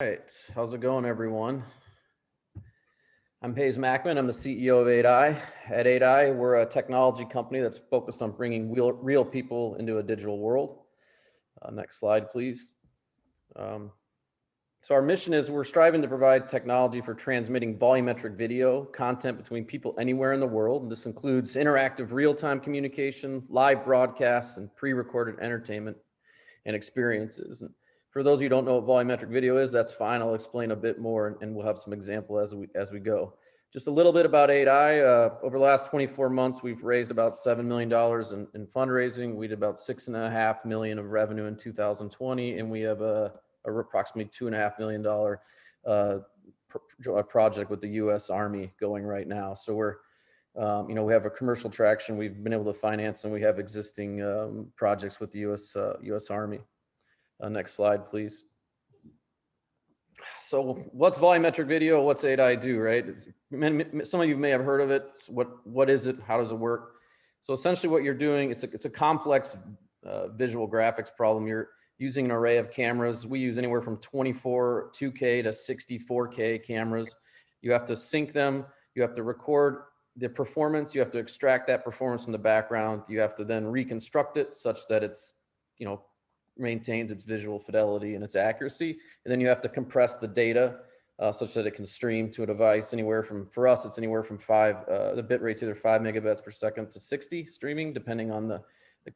All right, how's it going, everyone? I'm Hayes Mackman. I'm the CEO of 8i. At 8i, we're a technology company that's focused on bringing real people into a digital world. Next slide, please. So our mission is we're striving to provide technology for transmitting volumetric video content between people anywhere in the world. And this includes interactive real-time communication, live broadcasts, and pre-recorded entertainment and experiences. And for those of you who don't know what volumetric video is, that's fine. I'll explain a bit more and we'll have some example as we go. Just a little bit about 8i. Over the last 24 months, we've raised about $7 million in fundraising. We did about $6.5 million of revenue in 2020, and we have a approximately $2.5 million project with the U.S. Army going right now. So we're, we have a commercial traction. We've been able to finance, and we have existing projects with the U.S. Army. Next slide, please. So what's volumetric video? What's 8i do, right? Some of you may have heard of it. What is it? How does it work? So essentially what you're doing, it's a complex visual graphics problem. You're using an array of cameras. We use anywhere from 24 2K to 64K cameras. You have to sync them. You have to record the performance. You have to extract that performance from the background. You have to then reconstruct it such that it's, maintains its visual fidelity and its accuracy. And then you have to compress the data such that it can stream to a device anywhere from, for us, it's anywhere from the bit rate's either 5 megabits per second to 60 streaming, depending on the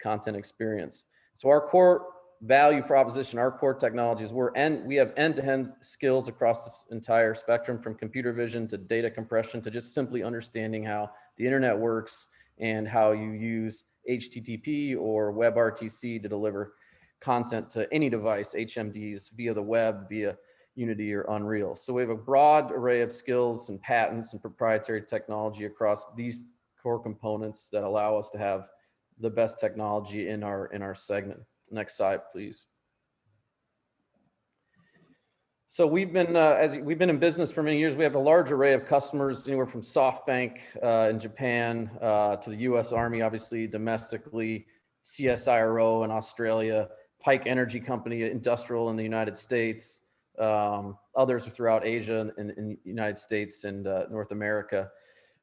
content experience. So our core value proposition, our core technologies, we have end-to-end skills across this entire spectrum, from computer vision to data compression to just simply understanding how the internet works and how you use HTTP or WebRTC to deliver content to any device, HMDs, via the web, via Unity or Unreal. So we have a broad array of skills and patents and proprietary technology across these core components that allow us to have the best technology in our segment. Next slide, please. So we've been in business for many years. We have a large array of customers, anywhere from SoftBank in Japan to the U.S. Army, obviously domestically, CSIRO in Australia, Pike Energy Company, industrial in the United States, others throughout Asia and in the United States and North America.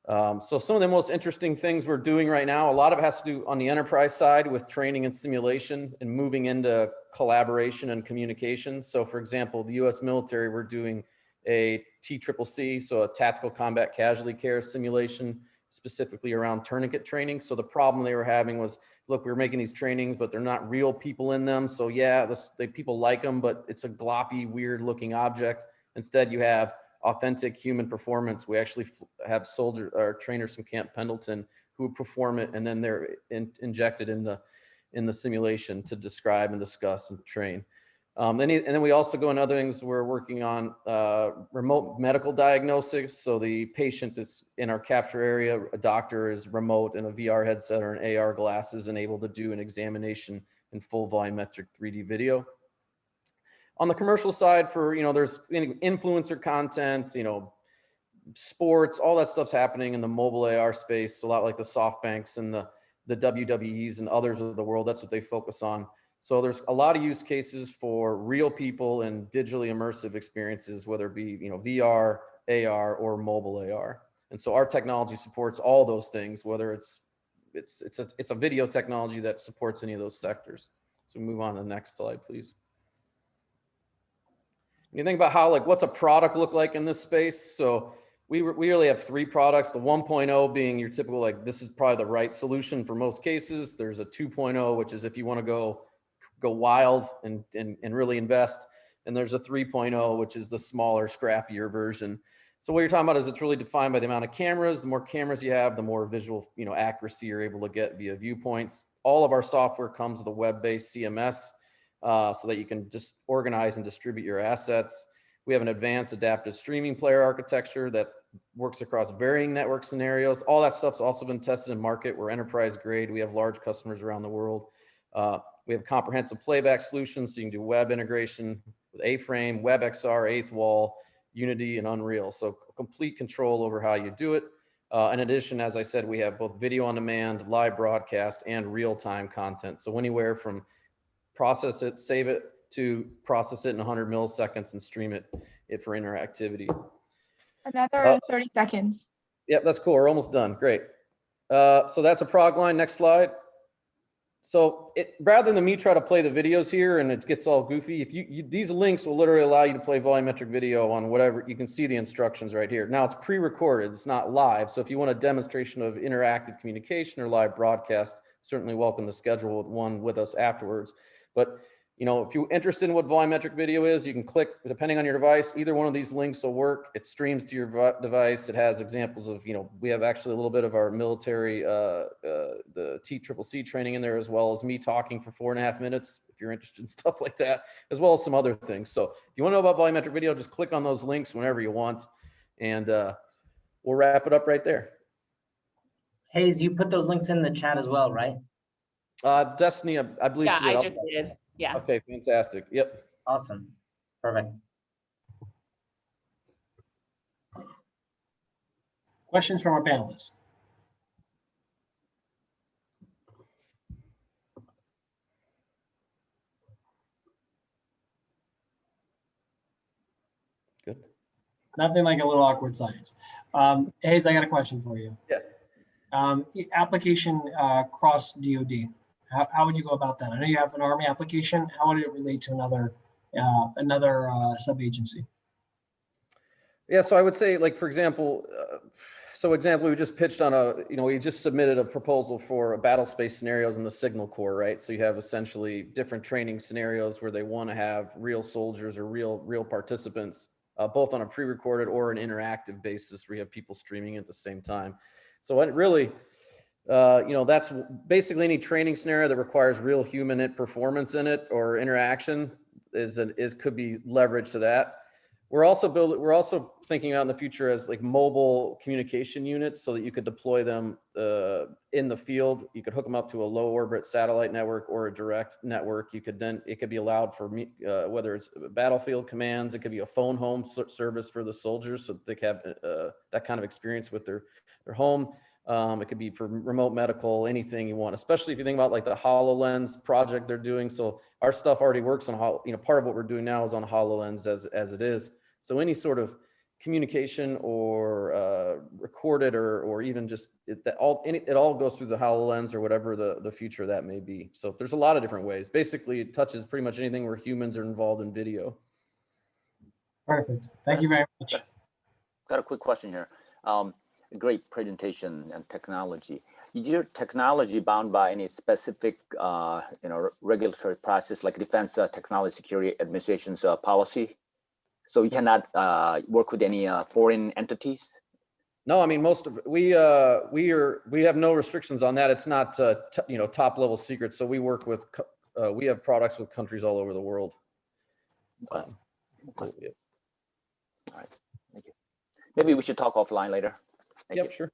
So some of the most interesting things we're doing right now, a lot of it has to do on the enterprise side with training and simulation and moving into collaboration and communication. So for example, the US military, we're doing a TCCC, so a tactical combat casualty care simulation, specifically around tourniquet training. So the problem they were having was, look, we're making these trainings, but they're not real people in them. So yeah, people like them, but it's a gloppy, weird looking object. Instead, you have authentic human performance. We actually have soldiers or trainers from Camp Pendleton who perform it, and then they're injected in the simulation to describe and discuss and train. And then we also go into other things. We're working on remote medical diagnostics. So the patient is in our capture area, a doctor is remote in a VR headset or an AR glasses and able to do an examination in full volumetric 3D video. On the commercial side, for there's influencer content, sports, all that stuff's happening in the mobile AR space. A lot like the SoftBanks and the WWEs and others of the world. That's what they focus on. So there's a lot of use cases for real people and digitally immersive experiences, whether it be VR, AR, or mobile AR. And so our technology supports all those things, whether it's a video technology that supports any of those sectors. So move on to the next slide, please. When you think about how, what's a product look like in this space? So we really have 3 products. The 1.0 being your typical, this is probably the right solution for most cases. There's a 2.0, which is if you want to go wild and really invest. And there's a 3.0, which is the smaller, scrappier version. So what you're talking about is it's really defined by the amount of cameras. The more cameras you have, the more visual accuracy you're able to get via viewpoints. All of our software comes with a web-based CMS so that you can just organize and distribute your assets. We have an advanced adaptive streaming player architecture that works across varying network scenarios. All that stuff's also been tested in market. We're enterprise grade. We have large customers around the world. We have comprehensive playback solutions, so you can do web integration with A-Frame, WebXR, 8th Wall, Unity, and Unreal. So complete control over how you do it. In addition, as I said, we have both video on demand, live broadcast, and real-time content. So anywhere from process it, save it, to process it in 100 milliseconds and stream it for interactivity. Another 30 seconds. Yep, that's cool. We're almost done. Great. So that's a prog line. Next slide. So rather than me try to play the videos here and it gets all goofy, if these links will literally allow you to play volumetric video on whatever. You can see the instructions right here. Now it's pre-recorded. It's not live. So if you want a demonstration of interactive communication or live broadcast, certainly welcome to schedule one with us afterwards. But you know, if you're interested in what volumetric video is, you can click, depending on your device, either one of these links will work. It streams to your device. It has examples of, you know, we have actually a little bit of our military, the TCCC training in there, as well as me talking for 4.5 minutes, if you're interested in stuff like that, as well as some other things. So if you want to know about volumetric video, just click on those links whenever you want. And we'll wrap it up right there. Hayes, you put those links in the chat as well, right? Destiny, I believe she did. I just did. Yeah. Okay, fantastic. Yep. Awesome. Perfect. Questions from our panelists? Good. Nothing like a little awkward science. Hayes, I got a question for you. Yeah. Application cross DoD. How would you go about that? I know you have an Army application. How would it relate to another sub-agency? Yeah, so I would say, like, for example, we just pitched on we just submitted a proposal for battle space scenarios in the Signal Corps, right? So you have essentially different training scenarios where they want to have real soldiers or real participants, both on a pre-recorded or an interactive basis where you have people streaming at the same time. So it really, that's basically any training scenario that requires real human performance in it or interaction could be leveraged to that. We're also thinking out in the future as like mobile communication units so that you could deploy them in the field. You could hook them up to a low orbit satellite network or a direct network. It could be allowed for whether it's battlefield commands, it could be a phone home service for the soldiers so that they can have that kind of experience with their home. It could be for remote medical, anything you want, especially if you think about like the HoloLens project they're doing. So our stuff already works on part of what we're doing now is on HoloLens as it is. So any sort of communication or recorded or even just it all goes through the HoloLens or whatever the future of that may be. So there's a lot of different ways. Basically, it touches pretty much anything where humans are involved in video. Perfect. Thank you very much. Got a quick question here. Great presentation and technology. Is your technology bound by any specific, regulatory process like Defense Technology Security Administration's policy? So you cannot work with any foreign entities? No, I mean we have no restrictions on that. It's not top level secret. So we work with we have products with countries all over the world. Okay. Yeah. All right. Thank you. Maybe we should talk offline later. Yep, sure.